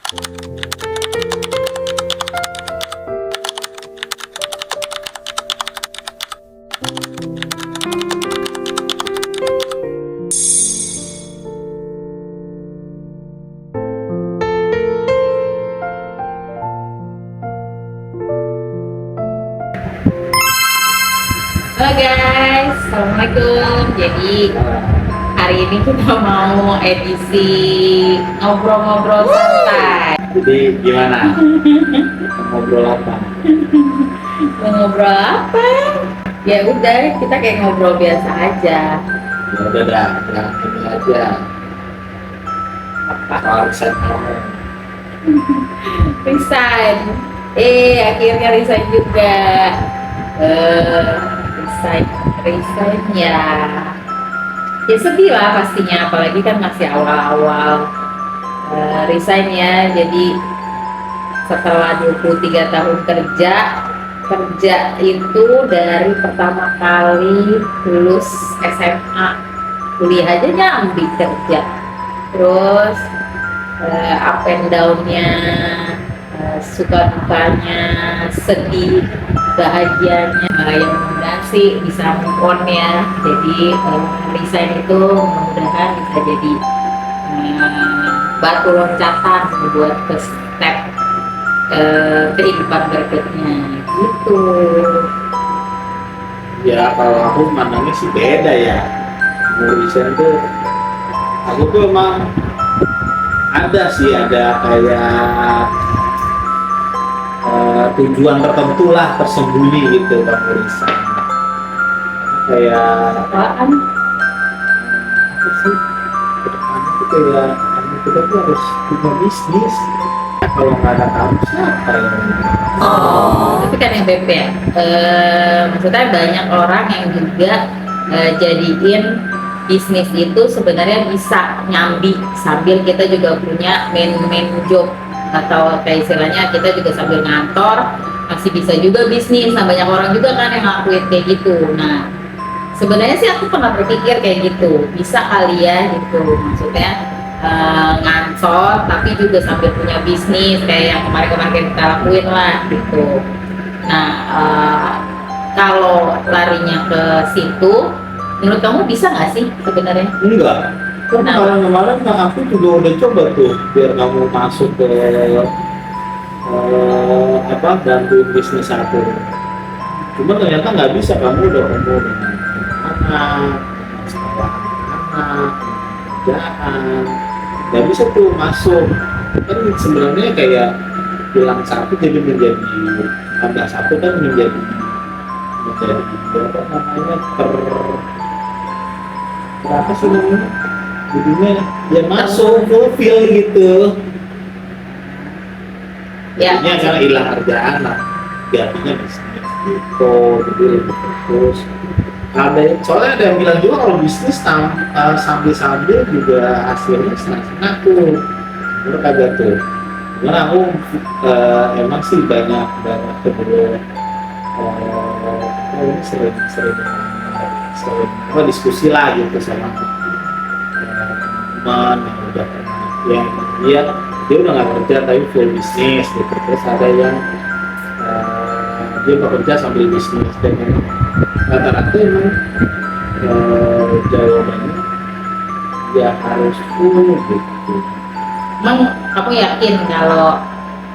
Halo guys, assalamualaikum. Jadi hari ini kita mau edisi ngobrol-ngobrol santai. Jadi gimana? Ngobrol apa? Mau ngobrol apa? Ya udah, kita kayak ngobrol biasa aja. Ya udah dah, ini aja. Apa resign kamu? Resign. Akhirnya resign juga. Resign ya. Ya sedih lah pastinya, apalagi kan masih awal-awal resign ya. Jadi setelah 23 tahun kerja itu dari pertama kali lulus SMA, kuliah aja nyambi kerja. Terus up and down-nya, suka dukanya, sedih, bahagianya, yang mudah sih bisa move on ya. Jadi resign itu mudah-mudahan bisa jadi batu loncatan buat ke step kehidupan berikutnya gitu. Ya kalau aku mandangnya sih beda ya. Mau resign tuh, aku tuh emang ada kayak tujuan tertentu lah tersembunyi gitu kamu resign. Kayak Apaan? apa sih? Kedepannya tuh kayak kita tuh harus punya bisnis. Kalau nggak ada kamu siapa yang Tapi kan yang BP ya, maksudnya banyak orang yang juga jadiin bisnis itu sebenarnya bisa nyambi sambil kita juga punya main job, atau kayak istilahnya kita juga sambil ngantor masih bisa juga bisnis. Nah banyak orang juga kan yang ngelakuin kayak gitu. Nah sebenarnya sih aku pernah berpikir kayak gitu, bisa kali ya gitu, maksudnya ngancor tapi juga sambil punya bisnis kayak yang kemarin kita lakuin lah gitu. Nah kalau larinya ke situ, menurut kamu bisa nggak sih sebenarnya? enggak? Kan kemarin kan aku juga udah coba tuh biar kamu masuk ke bantuin bisnis aku. Cuma ternyata nggak bisa, kamu udah umur anak, sekolah anak, kerjaan, nggak bisa tuh masuk. Kan sebenarnya kayak bilang satu jadi menjadi tambah satu kan menjadi apa namanya apa sih namanya? Jadinya ya masuk fulfill gitu. Ya. Jadinya karena hilang kerjaan lah, gantinya bisnis gitu, jadi lebih fokus. Soalnya ada yang bilang juga kalau bisnis sambil juga hasilnya senang-senang tuh. Menurut agak tuh. Karena aku emang sih banyak kedua sering diskusi lah gitu sama teman yang udah pernah dia udah nggak kerja tapi full bisnis gitu. Terus ada yang dia bekerja sambil bisnis, dan rata-rata emang jawabannya ya harus full gitu. Emang aku yakin kalau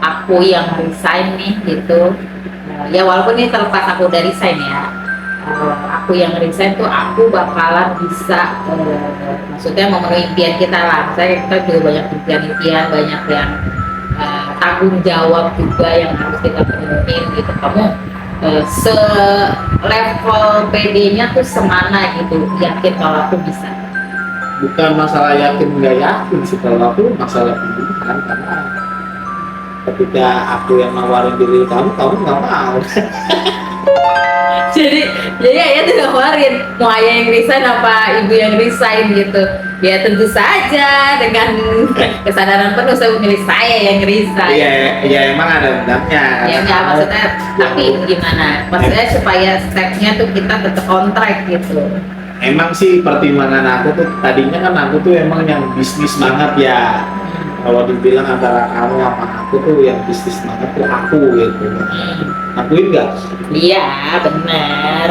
aku yang resign nih gitu, ya walaupun ini terlepas aku dari resign ya, aku yang resign tuh aku bakalan bisa maksudnya memenuhi impian kita lah. Misalnya kita juga banyak impian, banyak yang tanggung jawab juga yang harus kita penuhin gitu. Kamu se-level PD-nya tuh semana gitu, yakin kalau aku bisa? Bukan masalah yakin nggak yakin sih, kalau aku masalah pilihan, karena ketika aku yang nawarin diri kamu nggak mau. jadi ayah tuh nawarin mau ayah yang resign apa ibu yang resign gitu. Ya tentu saja dengan kesadaran penuh saya memilih saya yang resign. Iya emang ada undangnya. Ya enggak, maksudnya tapi gimana? Maksudnya supaya stepnya tuh kita tetap on track gitu. Emang sih pertimbangan aku tuh tadinya kan aku tuh emang yang bisnis banget ya. kalau dibilang antara kamu sama aku tuh yang bisnis banget tuh aku gitu. Akuin nggak? Iya, benar.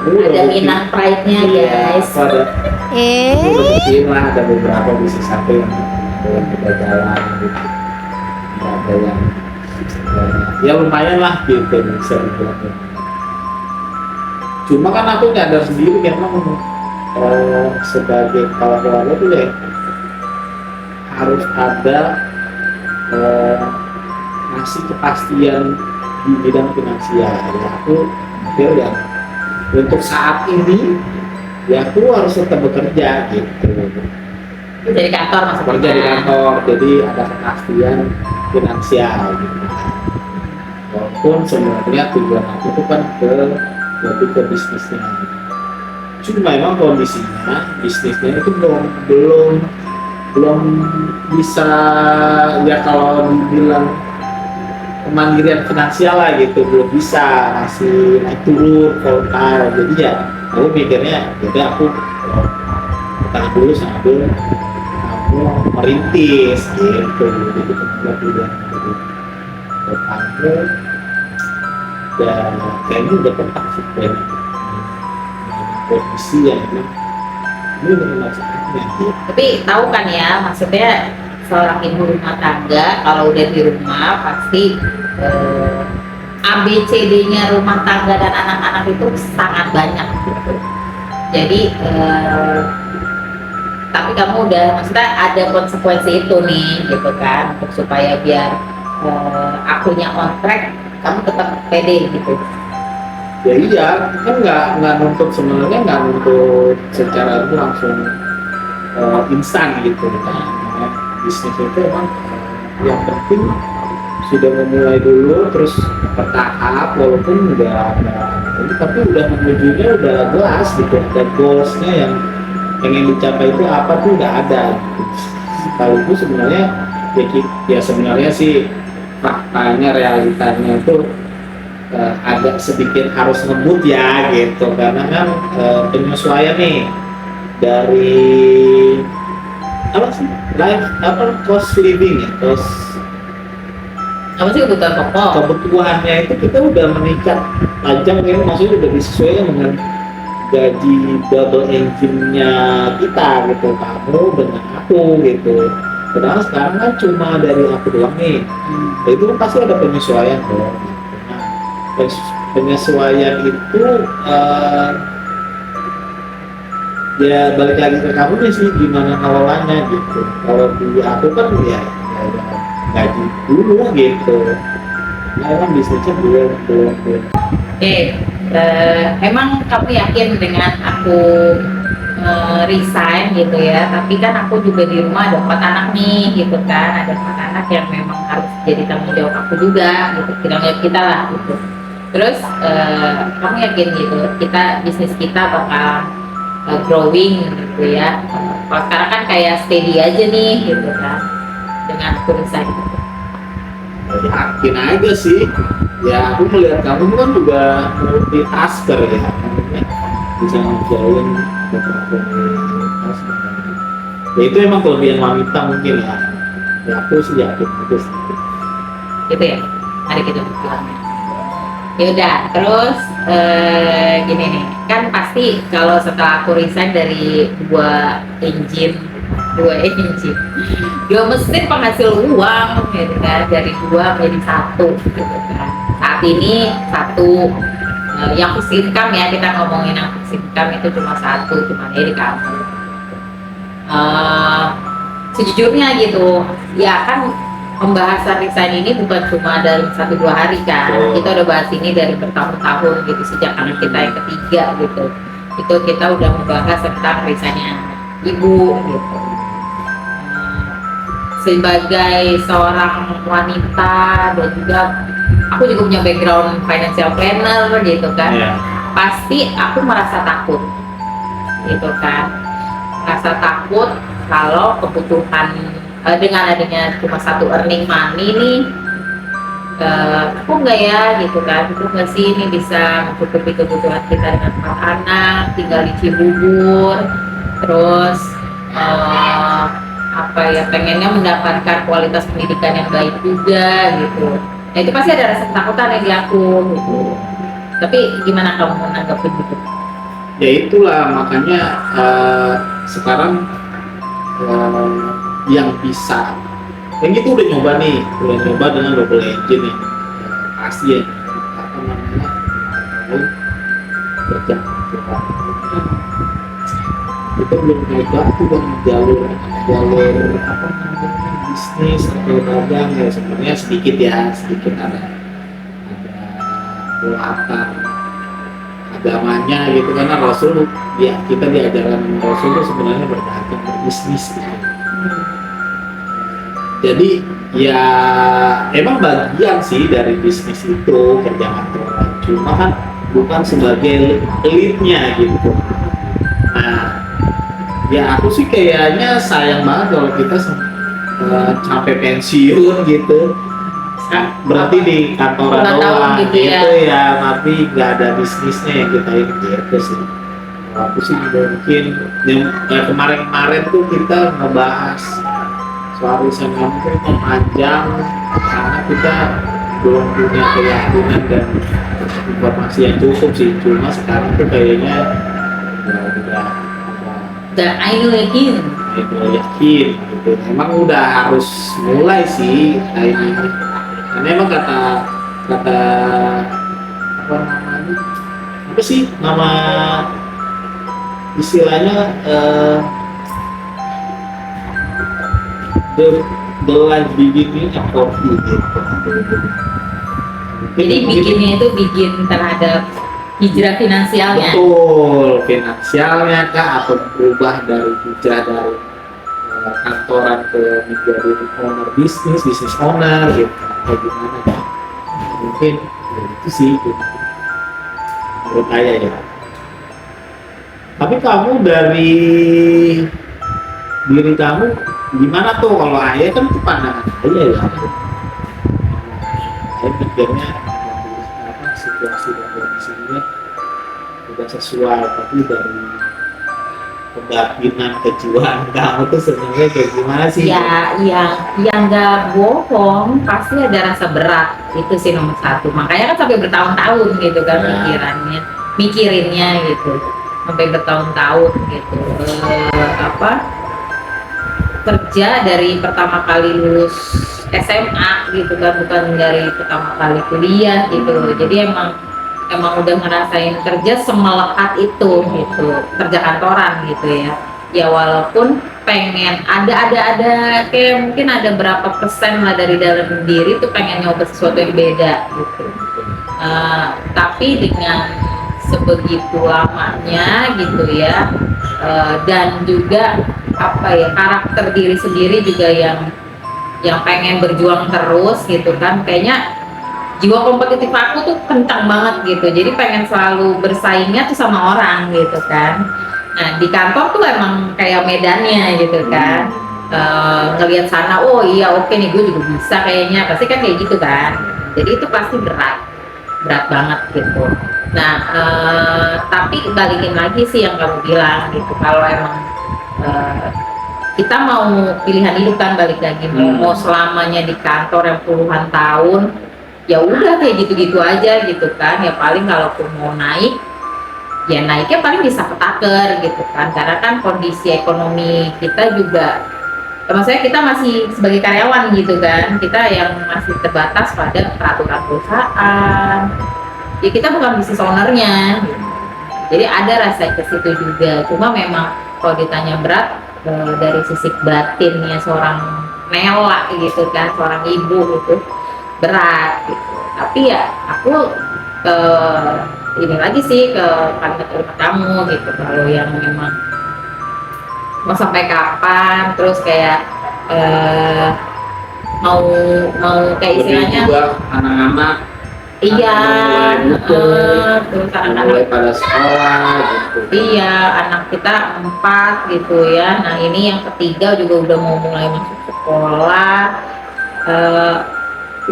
Aku udah Ada bukti. minang pride-nya, Iya, guys. aku udah buktiin lah, ada beberapa bisnis aku yang kegagalan gitu. Nggak ada yang ya lumayan lah gitu bisa dibilang. Cuma kan aku nyadar sendiri memang sebagai kepala keluarga tuh ya harus ada ngasih kepastian di bidang finansial. Ya aku mikir ya untuk saat ini ya aku harus tetap bekerja gitu. Jadi kantor maksudnya. Kerja di kantor, jadi ada kepastian finansial gitu. Walaupun sebenarnya tujuan aku tuh kan lebih ke bisnisnya. Cuma memang kondisinya bisnisnya itu belum bisa ya kalau dibilang kemandirian finansial lah gitu, belum bisa, masih naik turun volatile. Jadi ya aku mikirnya jadi aku tahan dulu sambil aku merintis gitu. Jadi kemudian udah aku dan kayaknya udah tepat sih kayaknya kondisi yang ini udah mulai saatnya gitu. Tapi tahu kan ya, maksudnya seorang ibu rumah tangga kalau udah di rumah pasti ABCD-nya rumah tangga dan anak-anak itu sangat banyak gitu. Jadi tapi kamu udah maksudnya ada konsekuensi itu nih gitu kan, untuk supaya biar akunya on track, kamu tetap pede gitu. Ya iya, kan nggak nuntut sebenarnya, nggak nuntut secara itu langsung instan gitu. Nah, bisnis itu emang yang penting sudah memulai dulu, terus bertahap, walaupun udah tapi udah menujunya udah jelas gitu, ada goalsnya yang pengen dicapai itu apa tuh udah ada. Kalau itu sebenarnya ya sebenarnya sih faktanya realitanya itu agak sedikit harus ngebut ya gitu, karena kan penyesuaian nih dari apa sih cost living ya, Apa sih kebutuhan pokok? kebutuhannya itu kita udah meningkat tajam ya, maksudnya udah disesuaikan dengan gaji double engine-nya kita gitu, kamu dengan aku gitu. Padahal sekarang kan cuma dari aku doang nih, itu kan pasti ada penyesuaian dong. Penyesuaian itu ya balik lagi ke kamu nih sih, gimana ngelolanya gitu. Kalau di aku kan ya gaji dulu gitu, nah kan bisnisnya belum. Emang kamu yakin dengan aku resign gitu ya? Tapi kan aku juga di rumah ada 4 anak nih gitu kan, ada 4 anak yang memang harus jadi tanggung jawab aku juga gitu, tanggung jawab kita lah gitu. Terus kamu yakin gitu bisnis kita bakal growing gitu ya? Kalau sekarang kan kayak steady aja nih gitu kan dengan aku resign gitu. Yakin aja sih ya, aku melihat kamu kan juga multitasker ya, maksudnya bisa ngerjain beberapa tas. Ya itu emang kelebihan wanita mungkin ya aku sih yakin itu sih. Gitu ya, mari kita bilangnya. Ya udah, terus gini nih, kan pasti kalau setelah aku resign dari dua mesin penghasil uang gitu kan, dari 2 menjadi 1 gitu kan. Saat ini 1 yang fixed income ya, kita ngomongin yang fixed income itu cuma 1, cuma dari kamu. Sejujurnya gitu ya kan, pembahasan resign ini bukan cuma dari 1-2 hari kan, kita udah bahas ini dari bertahun-tahun gitu, sejak anak kita yang ketiga gitu, itu kita udah membahas tentang resignnya ibu gitu. Sebagai seorang wanita dan juga aku juga punya background financial planner gitu kan, pasti aku merasa takut gitu kan, merasa takut kalau kebutuhan dengan adanya cuma 1 earning money nih, aku nggak ya gitu kan, itu nggak sih ini bisa mencukupi kebutuhan kita dengan 4 anak tinggal di Cibubur, terus apa ya, pengennya mendapatkan kualitas pendidikan yang baik juga gitu. Nah itu pasti ada rasa ketakutan yang di aku gitu. Tapi gimana kamu menanggapi gitu? Ya itulah makanya sekarang yang bisa, yang itu udah nyoba dengan double engine nih. Pasti ya apa namanya mau kerja coba. Kita belum nyoba tuh dengan jalur apa namanya bisnis atau dagang ya, sebenarnya sedikit ada latar agamanya gitu, karena Rasul ya kita diajarkan Rasul itu sebenarnya berdagang berbisnis gitu. Jadi ya emang bagian sih dari bisnis itu kerja kantoran, cuma kan bukan sebagai leadnya gitu. Nah ya aku sih kayaknya sayang banget kalau kita sampai pensiun gitu. Nah, berarti di kantoran 5 tahun doang gitu ya. gitu ya, tapi nggak ada bisnisnya yang kita ini gitu sih. Kalau aku sih mungkin yang kemarin tuh kita ngebahas soal riset kamu itu panjang karena kita belum punya keyakinan dan informasi yang cukup sih. Cuma sekarang tuh kayaknya ya udah Dan Ainul yakin. yakin gitu. Emang udah harus mulai sih ini. Karena emang kata apa namanya, apa sih nama istilahnya the life beginning of coffee gitu. Jadi bikinnya itu bikin terhadap hijrah finansialnya. Betul, finansialnya kah atau berubah dari hijrah dari kantoran ke menjadi owner bisnis owner gitu, atau gimana ya? Mungkin ya itu sih gitu. Menurut saya ya. Tapi kamu dari diri kamu gimana tuh? Kalau ayah kan itu pandangan ayah ya. Saya pikirnya apa situasi dan kondisinya udah sesuai, tapi dari kebatinan kejiwaan kamu tuh sebenarnya kayak gimana sih? Ya, yang nggak bohong pasti ada rasa berat, itu sih nomor satu. Makanya kan sampai bertahun-tahun gitu kan mikirinnya gitu, sampai bertahun-tahun gitu. Kerja dari pertama kali lulus SMA gitu kan, bukan dari pertama kali kuliah gitu. Jadi emang udah ngerasain kerja semelekat itu gitu, kerja kantoran gitu ya. Ya walaupun pengen ada kayak mungkin ada berapa persen lah dari dalam diri tuh pengen nyoba sesuatu yang beda gitu. Tapi dengan sebegitu lamanya gitu ya, dan juga apa ya, karakter diri sendiri juga yang pengen berjuang terus gitu kan, kayaknya jiwa kompetitif aku tuh kencang banget gitu, jadi pengen selalu bersaingnya tuh sama orang gitu kan. Nah di kantor tuh emang kayak medannya gitu kan, ngelihat sana, oh iya oke nih gue juga bisa kayaknya, pasti kan kayak gitu kan. Jadi itu pasti berat banget gitu. Nah tapi balikin lagi sih yang kamu bilang gitu, kalau emang kita mau pilihan hidup kan, balik lagi mau selamanya di kantor yang puluhan tahun, ya udah kayak gitu-gitu aja gitu kan. Ya paling kalaupun mau naik, ya naiknya paling bisa ketaker gitu kan, karena kan kondisi ekonomi kita juga, maksudnya kita masih sebagai karyawan gitu kan, kita yang masih terbatas pada peraturan perusahaan, ya kita bukan bisnis ownernya gitu. Jadi ada rasa ke situ juga. Cuma memang kalau ditanya berat, dari sisi batinnya seorang Nela gitu kan, seorang ibu gitu, berat gitu. Tapi ya aku ini lagi sih ke kalimat kamu gitu, kalau yang memang mau sampai kapan, terus kayak mau kayak istilahnya juga anak-anak iya, terus mulai anak-anak pada sekolah gitu. iya, anak kita 4 gitu ya. Nah ini yang ketiga juga udah mau mulai masuk sekolah,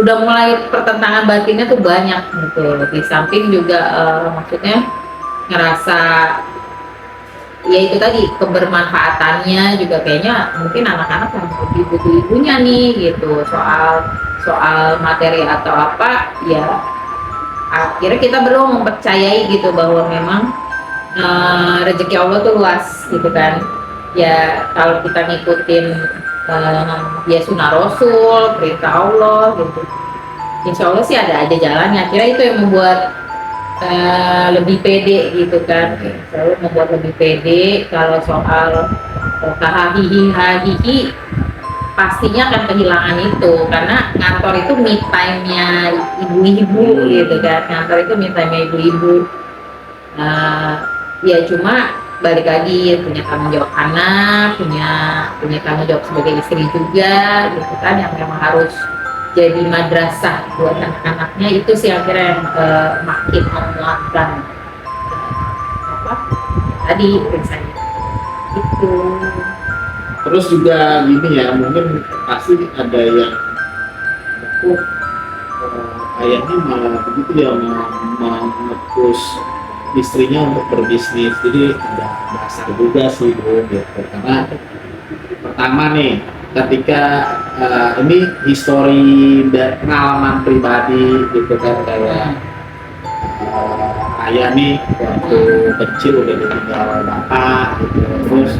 udah mulai pertentangan batinnya tuh banyak gitu. Di samping juga maksudnya ngerasa ya itu tadi kebermanfaatannya juga kayaknya mungkin anak-anak yang lebih butuh ibunya nih gitu, soal materi atau apa ya akhirnya kita belum mempercayai gitu bahwa memang rezeki Allah tuh luas gitu kan. Ya kalau kita ngikutin ya sunnah Rasul, perintah Allah gitu, insya Allah sih ada aja jalannya. Akhirnya itu yang membuat lebih pede gitu kan, selalu membuat lebih pede kalau soal hahihi hahihi pastinya akan kehilangan itu, karena ngantor itu me time-nya ibu-ibu gitu kan, ngantor itu me time-nya ibu-ibu. Ya cuma balik lagi punya tanggung jawab anak, punya tanggung jawab sebagai istri juga gitu kan, yang memang harus jadi madrasah buat anak-anaknya. Itu sih akhirnya yang makin menguatkan apa tadi prinsipnya itu. Terus juga gini ya, mungkin pasti ada yang kok ayahnya malah begitu ya, nge-push istrinya untuk berbisnis. Jadi ada dasar juga sih Bu gitu. Karena pertama nih, ketika ini histori dan pengalaman pribadi gitu kan, kayak ayah nih waktu kecil udah ditinggal bapak gitu, terus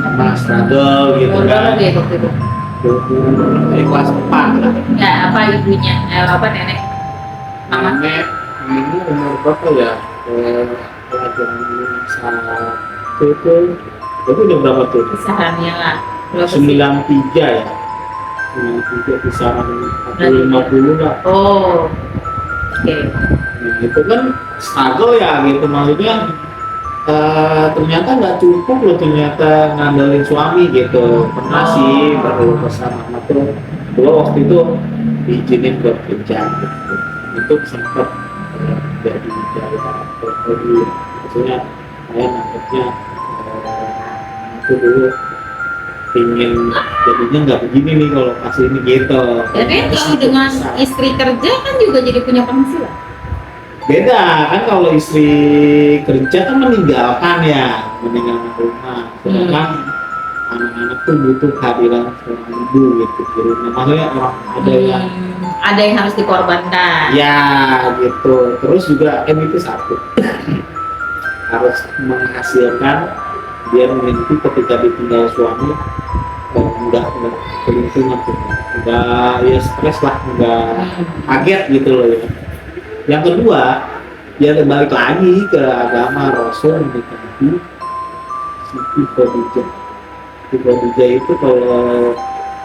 sama struggle gitu kan, Dia waktu itu dari kelas 4 lah. ya apa ibunya apa nenek mama Nenek ini umur berapa ya? Pelajaran satu itu udah berapa tuh? kisarannya lah berapa sih? 93 ya, 93 kisaran 50 lah. Oh oke. Nah, itu kan struggle ya gitu, maksudnya ternyata nggak cukup loh, ternyata ngandelin suami gitu. Pernah sih perlu pesan tuh gua waktu itu diizinin buat kerja gitu, itu sempat jadi jalan hobi, maksudnya saya nangkepnya aku dulu pingin jadinya nggak begini nih kalau pas ini gitu. Tapi kalau dengan istri kerja kan juga jadi punya penghasilan. Beda kan, kalau istri kerja kan meninggalkan rumah, sedangkan anak-anak tuh butuh kehadiran seorang ibu gitu di rumah. Maksudnya orang Ada yang harus dikorbankan. ya gitu. Terus juga kan itu satu harus menghasilkan, biar nanti ketika ditinggal suami nggak kelingkungan tuh, nggak ya stres lah, nggak kaget gitu loh ya. Yang kedua, ya balik lagi ke agama Rasul mendekati Siti Khadijah. Siti Khadijah itu kalau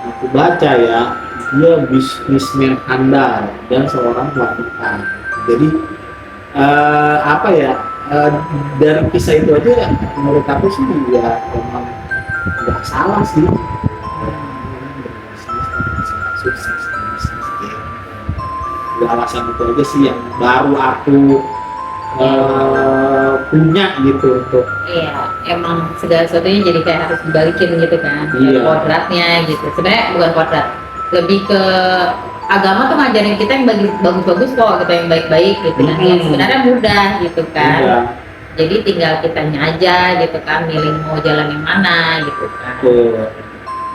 aku baca ya, dia bisnismen handal dan seorang wanita. Jadi apa ya, dari kisah itu aja menurut aku sih ya memang nggak salah sih. Sukses bisnis ya. Dua alasan itu aja sih yang baru aku punya gitu untuk. Iya, emang segala sesuatunya jadi kayak harus dibalikin gitu kan. Iya. Kodratnya gitu. Sebenarnya bukan kodrat, lebih ke agama tuh ngajarin kita yang bagus-bagus kok, kita yang baik-baik gitu kan. Yang sebenarnya mudah gitu kan. Iya. Jadi tinggal kitanya aja gitu kan, milih mau jalan yang mana gitu kan.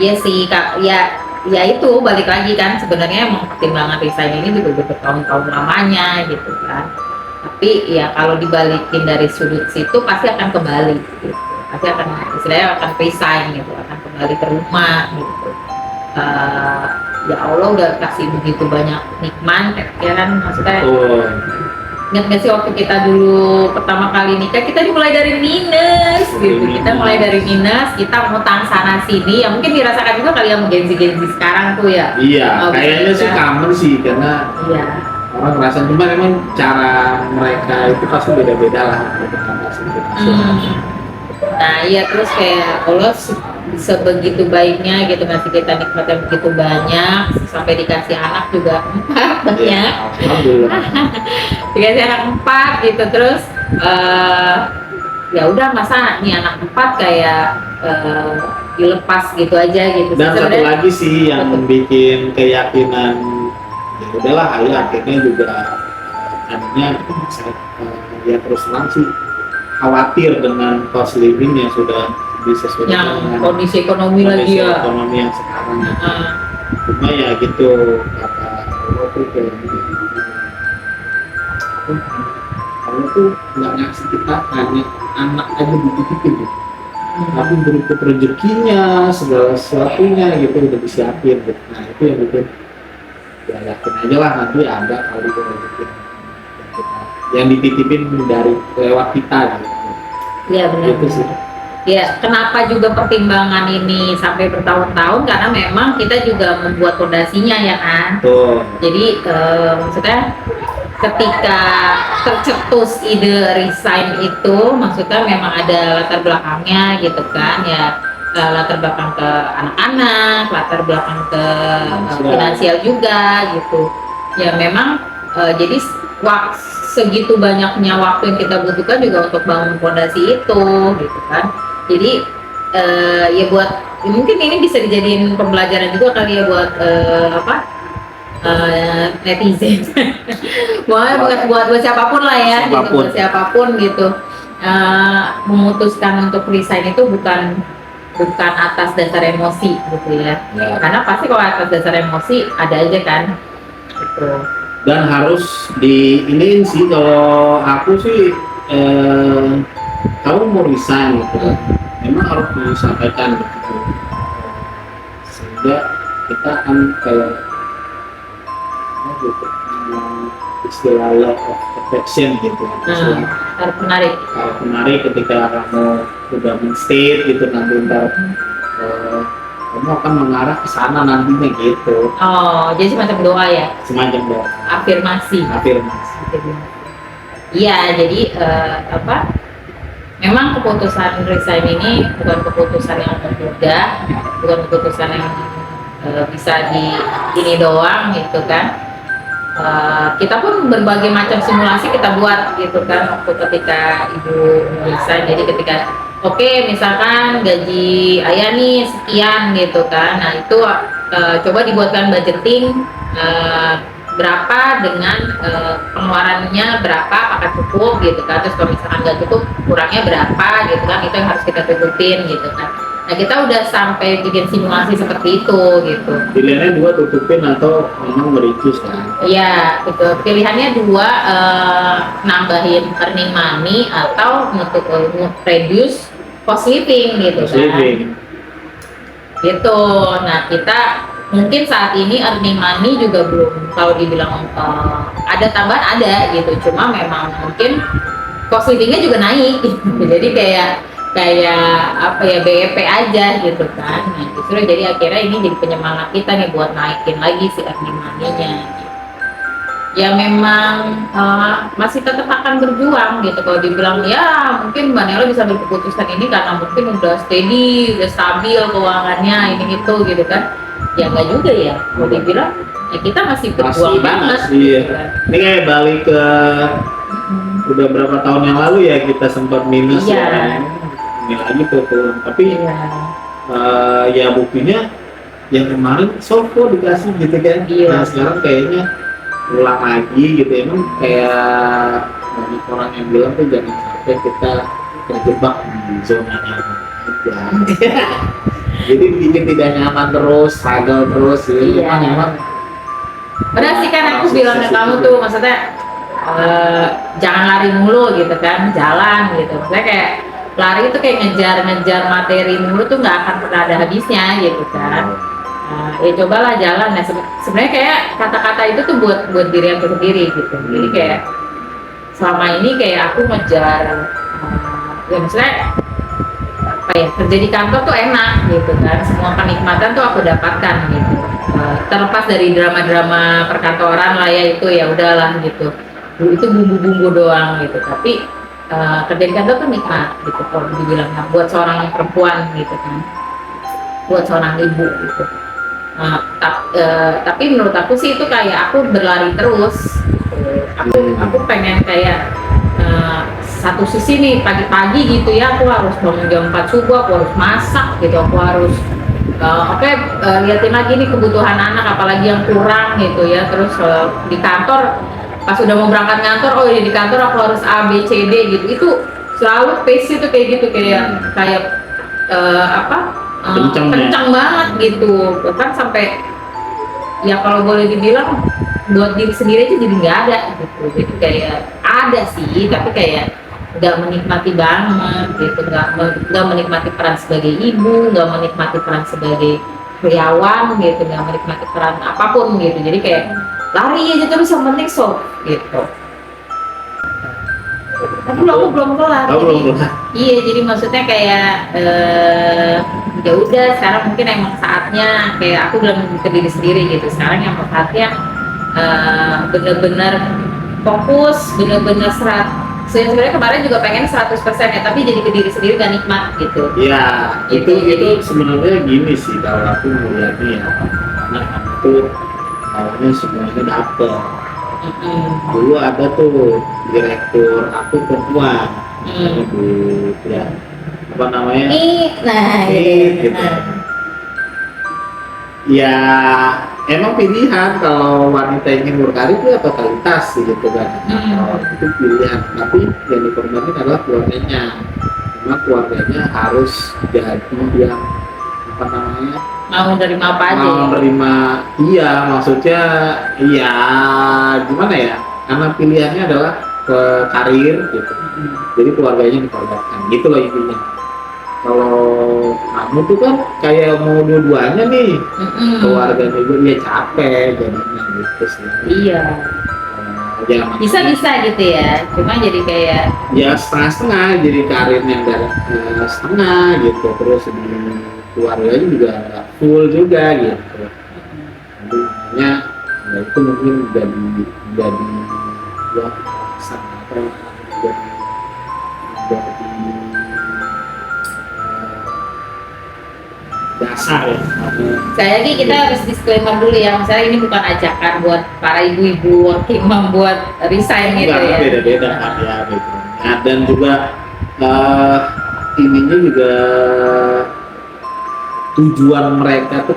Iya sih Kak, ya itu balik lagi kan, sebenarnya emang pertimbangan resign ini juga udah bertahun-tahun lamanya gitu kan. Tapi ya kalau dibalikin dari sudut situ pasti akan kembali gitu. Pasti akan istilahnya akan resign gitu, akan kembali ke rumah gitu. Ya Allah udah kasih begitu banyak nikmat ya kan, maksudnya ingat nggak sih waktu kita dulu pertama kali nikah, kita dimulai dari minus gitu, kita mulai dari minus, kita ngutang sana sini, ya mungkin dirasakan juga kali yang genzi sekarang tuh ya. Iya, kayaknya sih common sih, karena iya, orang ngerasa, cuma memang cara mereka itu pasti beda-beda lah. Nah iya, terus kayak Allah sebegitu baiknya gitu ngasih kita nikmat yang begitu banyak, sampai dikasih anak juga 4 banyak. Alhamdulillah. Dikasih anak 4 gitu, terus ya udah masa nih anak 4 kayak dilepas gitu aja gitu. Dan satu lagi sih yang bikin keyakinan, ya udahlah ayah akhirnya juga tadinya ya terus terang sih khawatir dengan cost living yang sudah disesuaikan yang dengan kondisi ekonomi lagi kondisi ya. ekonomi yang sekarang. Heeh. Cuma ya gitu, kata Allah tuh kayak gini, Allah tuh nggak ngasih kita hanya anak aja dititipin gitu, tapi berikut rezekinya segala sesuatunya gitu udah disiapin gitu. Nah itu yang bikin ya yakin aja lah nanti ada kali itu rezeki yang dititipin dari lewat kita gitu. Iya benar. Gitu sih. Ya, kenapa juga pertimbangan ini sampai bertahun-tahun, karena memang kita juga membuat fondasinya ya kan. Tuh. Jadi maksudnya ketika tercetus ide resign itu, maksudnya memang ada latar belakangnya gitu kan ya, latar belakang ke anak-anak, latar belakang ke finansial juga gitu. Ya memang jadi segitu banyaknya waktu yang kita butuhkan juga untuk bangun fondasi itu gitu kan. Jadi ya buat mungkin ini bisa dijadiin pembelajaran juga kali ya buat netizen. buat siapapun lah ya, gitu, buat siapapun gitu. Memutuskan untuk resign itu bukan atas dasar emosi gitu ya. Karena pasti kalau atas dasar emosi ada aja kan. Gitu. Dan harus diiniin sih, kalau aku sih kamu mau resign gitu, memang harus disampaikan gitu, sehingga kita kan kayak gitu, istilah law of attraction gitu, harus menarik. Harus menarik ketika kamu udah men-state gitu, nanti ntar kamu akan mengarah ke sana nantinya gitu. Oh, jadi semacam doa ya? Semacam doa. Afirmasi. Iya, jadi memang keputusan resign ini bukan keputusan yang mudah, bukan keputusan yang bisa ini doang gitu kan. Kita pun berbagai macam simulasi kita buat gitu kan waktu ketika ibu resign. Jadi ketika misalkan gaji ayah nih sekian gitu kan, nah itu coba dibuatkan budgeting berapa dengan pengeluarannya berapa, apakah cukup gitu kan. Terus kalau misalkan nggak cukup, kurangnya berapa gitu kan, itu yang harus kita tutupin gitu kan. Nah kita udah sampai bikin simulasi seperti itu gitu. Pilihannya dua, tutupin atau memang mericis kan? Iya, gitu. Pilihannya dua, nambahin earning money atau untuk reduce cost living gitu kan. Gitu. Nah kita mungkin saat ini earning money juga belum, kalau dibilang ada tambahan ada gitu, cuma memang mungkin cost livingnya juga naik gitu. Jadi kayak apa ya, BEP aja gitu kan. Nah justru jadi akhirnya ini jadi penyemangat kita nih buat naikin lagi si earning money-nya gitu. Ya memang masih tetap akan berjuang gitu. Kalau dibilang ya mungkin Mbak Nela bisa berkeputusan ini karena mungkin udah steady, udah stabil keuangannya ini itu gitu kan. Ya enggak juga ya. Kalau dibilang ya kita masih berjuang banget. Iya. Ini kayak balik ke udah berapa tahun yang lalu ya, kita sempat minus ya. Ini lagi turun. Tapi ya buktinya yang kemarin Soko dikasih gitu kan. Nah sekarang kayaknya ulang lagi gitu. Emang kayak banyak orang yang bilang tuh jangan sampai kita terjebak di zona nyaman aja. Jadi bikin tidak nyaman terus, struggle terus gitu. Emang benar sih kan, aku bilang ke kamu tuh maksudnya jangan lari mulu gitu kan, jalan gitu. Maksudnya kayak lari itu kayak ngejar materi mulu tuh nggak akan pernah ada habisnya gitu kan. Ya cobalah jalan. Nah sebenarnya kayak kata-kata itu tuh buat diri aku sendiri gitu. Jadi kayak selama ini kayak aku ngejar ya maksudnya apa ya, kerja di kantor tuh enak gitu kan, semua kenikmatan tuh aku dapatkan gitu. Terlepas dari drama-drama perkantoran lah ya, itu ya udahlah gitu, itu bumbu-bumbu doang gitu. Tapi kerja di kantor tuh nikmat gitu kalau dibilang buat seorang perempuan gitu kan, buat seorang ibu gitu. Tapi menurut aku sih itu kayak aku berlari terus gitu. Aku pengen kayak satu sisi nih pagi-pagi gitu ya, aku harus bangun jam 4 subuh, aku harus masak gitu, aku harus liatin lagi nih kebutuhan anak apalagi yang kurang gitu ya. Terus di kantor pas udah mau berangkat kantor, di kantor aku harus A B C D gitu. Itu selalu pace itu kayak gitu, kayak kayak Kencang ya? kencang banget gitu, bahkan sampai ya kalau boleh dibilang buat diri sendiri aja jadi nggak ada gitu. Jadi kayak ada sih, tapi kayak nggak menikmati banget gitu, nggak menikmati peran sebagai ibu, nggak menikmati peran sebagai karyawan gitu, nggak menikmati peran apapun gitu. Jadi kayak lari aja terus, yang penting soft gitu. Tapi aku belum kelar. Oh, Jadi, belum kelar. iya, jadi maksudnya kayak ya udah, sekarang mungkin emang saatnya kayak aku bilang ke diri sendiri gitu. Sekarang yang saatnya bener-bener fokus, bener-bener sebenarnya kemarin juga pengen 100% ya, tapi jadi ke diri sendiri gak nikmat gitu. Iya, Gitu, itu jadi- sebenarnya gini sih kalau aku melihatnya ya, karena kamu tuh maunya semuanya dapet. Dulu ada tuh direktur aku perempuan, namanya Bu, ya apa namanya? Nah, Gitu. gitu. Ya emang pilihan kalau wanita ingin berkarir itu ya totalitas sih, gitu kan. Oh, itu pilihan, tapi yang dikorbanin adalah keluarganya. Cuma keluarganya harus jadi yang apa namanya, Mau nerima apa aja mau ya? menerima. Iya, maksudnya iya, gimana ya, karena pilihannya adalah ke karir gitu, jadi keluarganya dikorbankan gitu loh intinya. Kalau kamu tuh kan kayak mau dua-duanya nih, keluarganya juga dia capek jadinya gitu sih. Iya, Ya, makanya bisa gitu ya. Cuma jadi kayak ya setengah-setengah, jadi karirnya enggak setengah gitu, terus di keluarganya juga nggak full juga gitu. Jadi makanya ya itu mungkin jadi ya alasan atau jadi dasar ya. sekali lagi kita harus disclaimer dulu ya, misalnya ini bukan ajakan buat para ibu-ibu working mom buat resign gitu Enggak, ya. beda-beda kan ya gitu. Nah, dan juga ininya juga tujuan mereka tuh,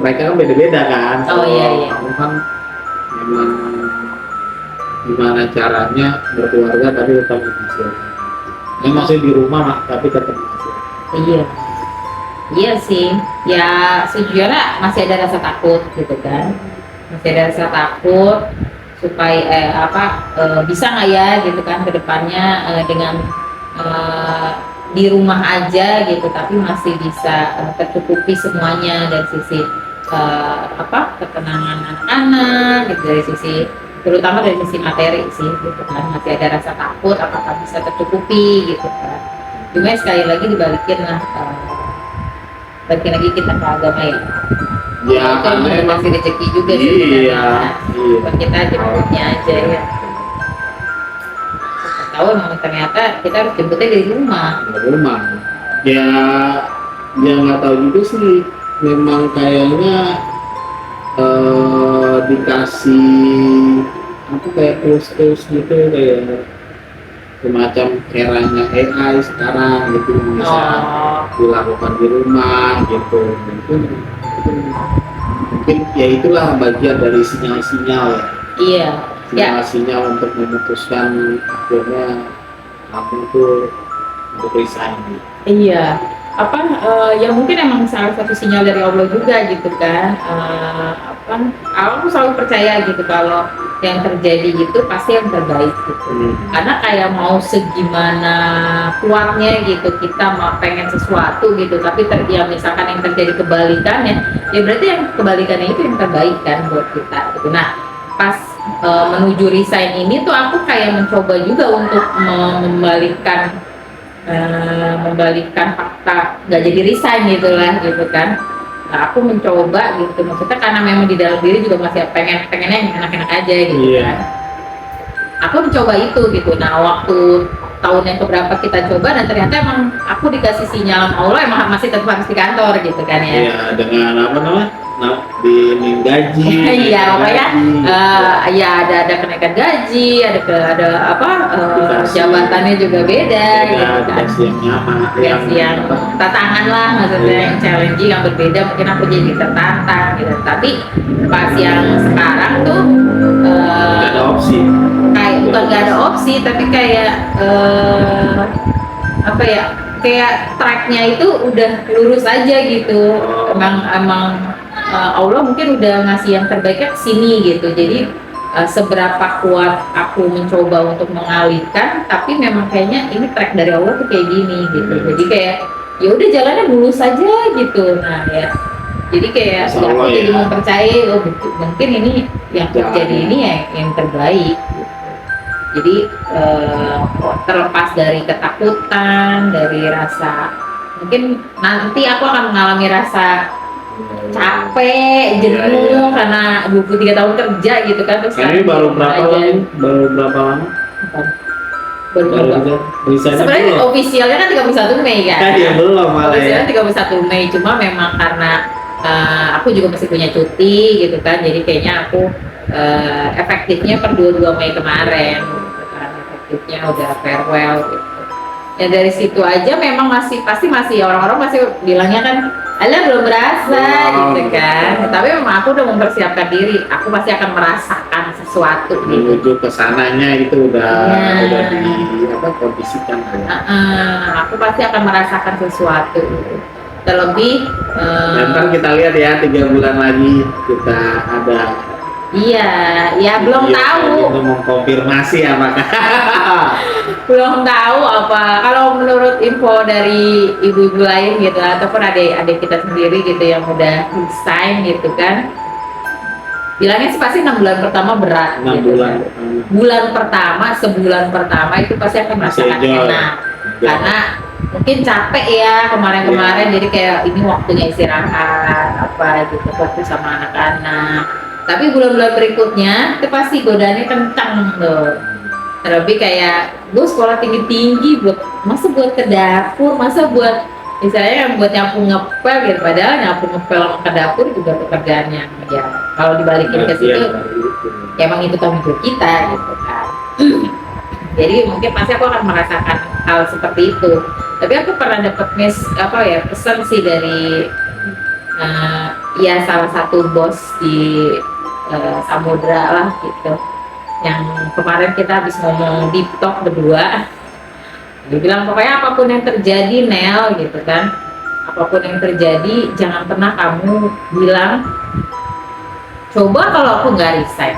mereka kan beda-beda kan. Oh, iya, iya. Kamu kan memang gimana caranya berkeluarga tapi tetap menghasilkan. Yang maksudnya di rumah tapi tetap menghasilkan. Iya, iya sih. Ya sejujurnya masih ada rasa takut gitu kan. Masih ada rasa takut supaya bisa nggak ya gitu kan ke depannya, dengan di rumah aja gitu, tapi masih bisa tercukupi semuanya dari sisi ketenangan anak-anak gitu, dari sisi, terutama dari sisi materi sih gitu kan. Masih ada rasa takut apakah bisa tercukupi gitu kan. Cuma sekali lagi dibalikin lah, balikin lagi kita ke agama ya. Ya Itu karena emang emang kasih rezeki juga iya, sebenarnya. iya. Buat kita jemputnya aja ya. Siapa tahu emang ternyata kita harus jemputnya dari rumah. Di rumah. Ya nggak tahu juga sih. Memang kayaknya dikasih apa kayak tools gitu, kayak semacam eranya AI sekarang gitu, bisa dilakukan di rumah gitu. Mungkin ya itulah bagian dari sinyal-sinyal ya. Iya. Ya. Sinyal-sinyal untuk memutuskan akhirnya kamu tuh untuk resign gitu. Iya. Ya mungkin emang salah satu sinyal dari Allah juga gitu kan. Aku selalu percaya gitu kalau yang terjadi itu pasti yang terbaik gitu. Karena kayak mau segimana kuatnya gitu kita mau pengen sesuatu gitu, tapi ya misalkan yang terjadi kebalikannya, ya berarti yang kebalikannya itu yang terbaik kan buat kita gitu. Nah, pas menuju resign ini tuh aku kayak mencoba juga untuk membalikkan fakta, nggak jadi resign gitulah gitu kan. Nah, aku mencoba gitu, maksudnya karena memang di dalam diri juga masih pengennya yang enak-enak aja gitu kan. Aku mencoba itu gitu. Nah, waktu tahun yang keberapa kita coba, dan ternyata emang aku dikasih sinyal Allah emang masih tetap harus di kantor gitu kan ya. Iya, dengan apa namanya? Di gaji. Iya, pokoknya ya ada kenaikan gaji, ada jabatannya juga beda gitu kan. Dikasih yang nyaman, Dikasih yang tantangan lah, maksudnya yang challenging, yang berbeda, mungkin aku jadi tertantang gitu. Tapi pas yang sekarang tuh nggak ada opsi. kayak bukan nggak ada opsi, tapi kayak apa ya, kayak tracknya itu udah lurus aja gitu. Emang Allah mungkin udah ngasih yang terbaiknya ke sini gitu. Jadi seberapa kuat aku mencoba untuk mengalihkan, tapi memang kayaknya ini track dari Allah tuh kayak gini gitu. Jadi kayak ya udah jalannya mulus aja gitu. Nah ya, jadi kayak Insya ya aku Allah jadi ya. mempercayai oh mungkin ini yang terjadi ini yang terbaik gitu. Jadi terlepas dari ketakutan, dari rasa mungkin nanti aku akan mengalami rasa capek, jenuh karena 23 tahun kerja gitu kan. Terus Ini baru berapa lama? Baru berapa lama? Baru berapa? Sebenarnya ofisialnya kan 31 Mei kan? Kan ya belum malah ya. Ofisialnya 31 Mei, cuma memang karena aku juga masih punya cuti gitu kan, jadi kayaknya aku efektifnya per 22 Mei kemarin gitu kan, efektifnya udah farewell gitu. Ya dari situ aja memang pasti masih orang-orang masih bilangnya kan alah belum berasa gitu kan, tapi memang aku udah mempersiapkan diri, aku pasti akan merasakan sesuatu gitu. Menuju ke sananya itu udah di kondisikan ya. Aku pasti akan merasakan sesuatu gitu. Terlebih Ntar kita lihat ya 3 bulan lagi kita ada ya belum tahu. Itu mau konfirmasi apakah Belum tahu apa. Kalau menurut info dari ibu-ibu lain gitu ataupun adik kita sendiri gitu yang udah resign gitu kan, bilangnya sih pasti 6 bulan pertama berat. 6 gitu bulan kan. Sebulan pertama itu pasti akan merasakan enak karena mungkin capek ya kemarin-kemarin, jadi kayak ini waktunya istirahat apa gitu, fokus sama anak-anak. Tapi bulan-bulan berikutnya itu pasti godaannya kencang loh. Terlebih kayak gue sekolah tinggi-tinggi masa buat ke dapur, masa buat misalnya buat nyapu ngepel gitu, padahal nyapu ngepel sama ke dapur juga pekerjaannya ya kalau dibalikin ke situ ya emang itu tanggung jawab kita gitu kan. Jadi mungkin pasti aku akan merasakan hal seperti itu. Tapi aku pernah dapat pesan sih dari ya salah satu bos di Samudra lah gitu, yang kemarin kita habis ngomong deep talk berdua. Dia bilang pokoknya apapun yang terjadi Nel gitu kan, apapun yang terjadi jangan pernah kamu bilang coba kalau aku nggak resign.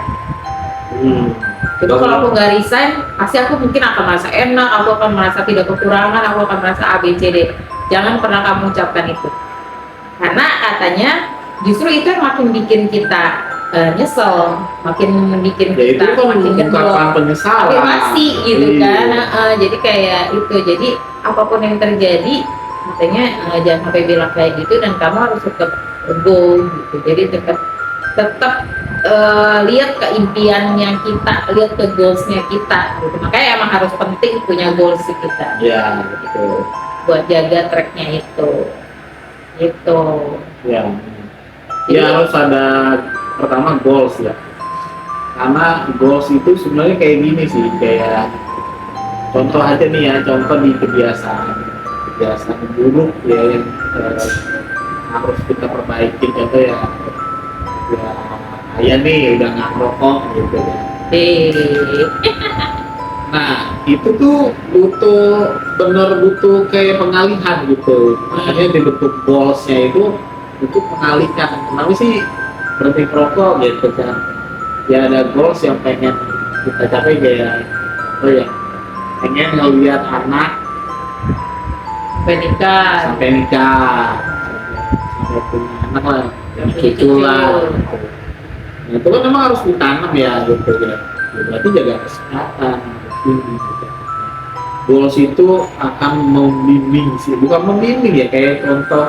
Coba kalau aku nggak resign pasti aku mungkin akan merasa enak, aku akan merasa tidak kekurangan, aku akan merasa ABCD. Jangan pernah kamu ucapkan itu, karena katanya justru itu yang makin bikin kita nyesel, makin bikin ya kita itu kan makin ungkapan penyesalan. masih gitu kan. Jadi kayak itu, jadi apapun yang terjadi katanya jangan sampai bilang kayak gitu, dan kamu harus tetap go gitu. Jadi tetap lihat ke impiannya kita, lihat ke goalsnya kita gitu. Makanya emang harus penting punya goals kita Ya betul. buat jaga tracknya itu gitu. Ya Jadi, harus ada pertama goals ya, karena goals itu sebenarnya kayak gini sih, kayak contoh aja nih ya, contoh di kebiasaan buruk ya yang harus kita perbaiki. Contoh ya ayah nih udah nggak ngerokok gitu ya. Nah itu tuh butuh kayak pengalihan gitu, makanya dibentuk goalsnya itu untuk mengalihkan. Kenapa sih berhenti merokok gitu kan? Ya ada goals yang pengen kita capai, kayak pengen ngeliat anak sampai nikah sampai punya anak lah, cucu lah. Nah, itu kan memang harus ditanam ya gitu ya. Berarti jaga kesehatan ini gitu. Goals itu akan membimbing sih, bukan membimbing ya, kayak contoh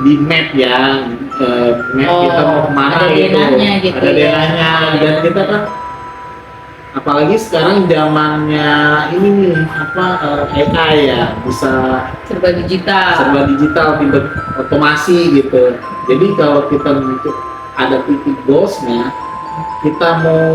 di map ya, map kita mau kemana gitu, ada denahnya dan kita kan apalagi sekarang zamannya ini nih AI ya, bisa serba digital tiba otomasi gitu. Jadi kalau kita ada titik goalsnya, kita mau,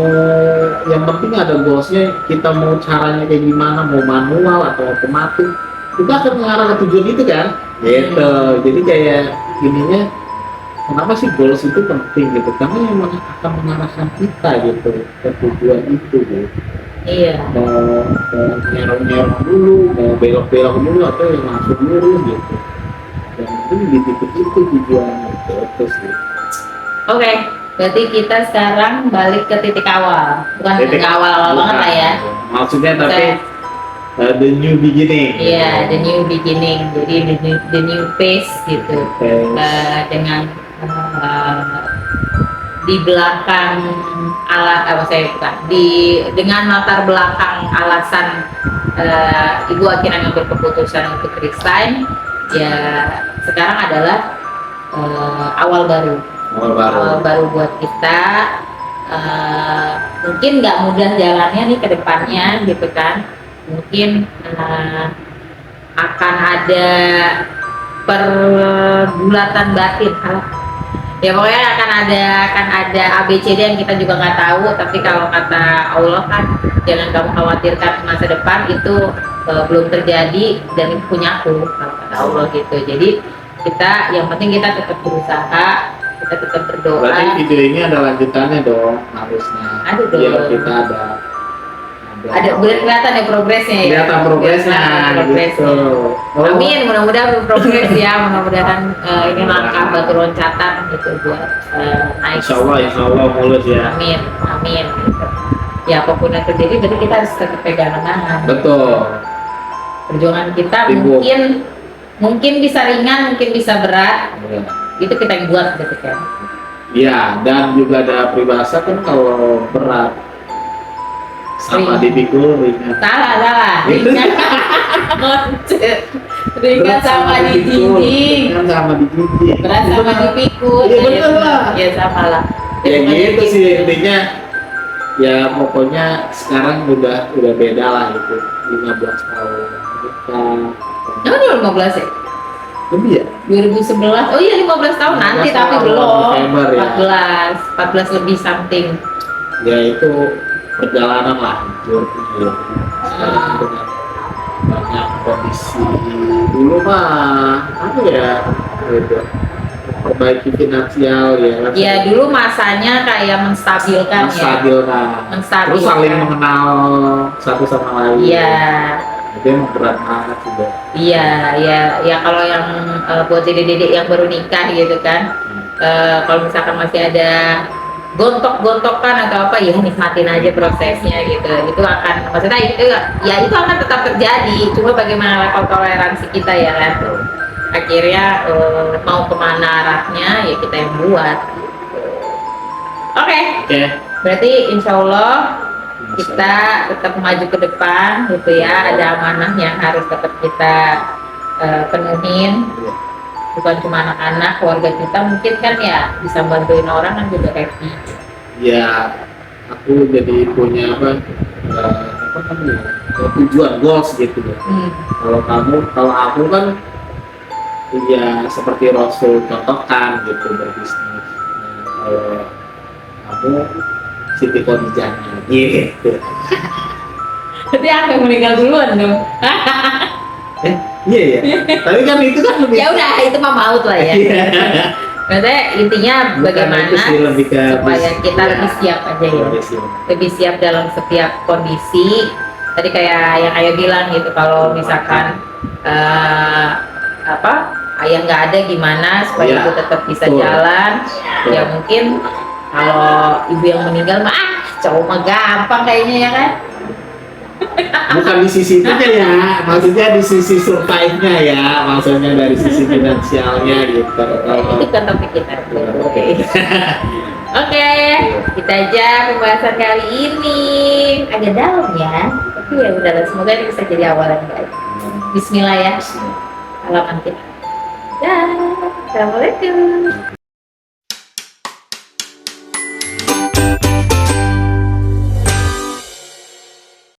yang penting ada goalsnya, kita mau caranya kayak gimana, mau manual atau otomatis, kita akan mengarah ke tujuan itu kan gitu. Jadi kayak ininya, kenapa sih goals itu penting gitu, karena memang akan mengarahkan kita gitu ke tujuan itu gitu. Iya. mau nyerong-nyerong dulu, mau belok-belok dulu atau yang langsung lurus gitu. Dan itu di titik itu tujuannya itu sih. Oke, berarti kita sekarang balik ke titik awal. Bukan titik awal banget lah ya. Maksudnya tapi the new beginning. Iya, the new beginning. Jadi the new phase gitu. Dengan di belakang dengan latar belakang alasan ibu akhirnya ngambil keputusan untuk resign, ya sekarang adalah awal baru buat kita. Mungkin nggak mudah jalannya nih ke depannya gitu kan, mungkin akan ada pergulatan batin. Ya pokoknya akan ada ABCD yang kita juga nggak tahu, tapi kalau kata Allah kan jangan kamu khawatirkan masa depan, itu belum terjadi dan itu punya aku, kalau kata Allah gitu. Jadi kita yang penting kita tetap berusaha, kita tetap berdoa. Berarti video ini ada lanjutannya dong harusnya. Ada dong. Biar kita ada kelihatan ya progresnya ya. Kelihatan progresnya. Gitu. Amin, mudah-mudahan berprogres ya, mudah-mudahan ini langkah batu loncatan gitu buat naik. Insya Allah mulus ya. Amin. Gitu. Ya apapun yang terjadi, berarti kita harus tetap pegangan tangan. Betul. Perjuangan kita Ibu. mungkin bisa ringan, mungkin bisa berat. Ya. Itu kita yang buat gitu kan. Ya, dan juga ada peribahasa kan kalau berat sama dipikul ringan. Salah. Ringan. Ringan sama dijinjing. Ringan sama dijinjing. Berat sama dipikul. Iya bener lah. Ya sama lah. Ya gitu sih intinya. Ya pokoknya sekarang udah beda lah itu. 15 tahun kita. Oh, 15 ya? Lebih ya? 2011. Oh iya 15 tahun nanti 15 tapi tahun, belum. November ya. 14 lebih something. Ya itu perjalanan lah ya. Sekarang dengan banyak kondisi dulu mah apa ya gitu. Perbaiki finansial ya. Ya dulu masanya kayak menstabilkan. Terus saling mengenal satu sama lain. Iya. Itu emang berat banget sih. Iya kalau yang buat dedek-dedek yang baru nikah gitu kan, kalau misalkan masih ada gontok-gontokan atau apa, ya nikmatin aja prosesnya gitu. Itu akan, maksudnya itu akan tetap terjadi, cuma bagaimana level toleransi kita ya kan. Akhirnya mau kemana arahnya ya kita yang buat gitu. Oke. Berarti insya Allah kita tetap maju ke depan gitu ya. Ada amanah yang harus tetap kita penuhin. Bukan cuma anak-anak, keluarga kita mungkin kan ya bisa bantuin orang kan juga happy. Ya, aku jadi punya tujuan, goals gitu ya. Kalau aku kan ya seperti Rasul contohkan gitu berbisnis. Kalau kamu Siti Khadijahnya gitu. Berarti aku yang meninggal duluan dong. Iya. Tapi kan itu kan lebih. Ya udah, itu mah maut lah ya. Maksudnya intinya bagaimana supaya kita lebih siap aja ya. Lebih siap dalam setiap kondisi. Tadi kayak yang ayah bilang gitu, kalau misalkan ayah nggak ada gimana supaya ibu tetap bisa jalan. Ya mungkin kalau ibu yang meninggal mah cowok mah gampang kayaknya ya kan. Bukan di sisi itunya ya, maksudnya di sisi survive-nya ya, maksudnya dari sisi finansialnya gitu. Itu kan topik kita. Oke, kita aja pembahasan kali ini agak dalam ya, tapi ya udahlah, semoga ini bisa jadi awal yang baik. Bismillah ya, halaman kita. Dah, assalamualaikum.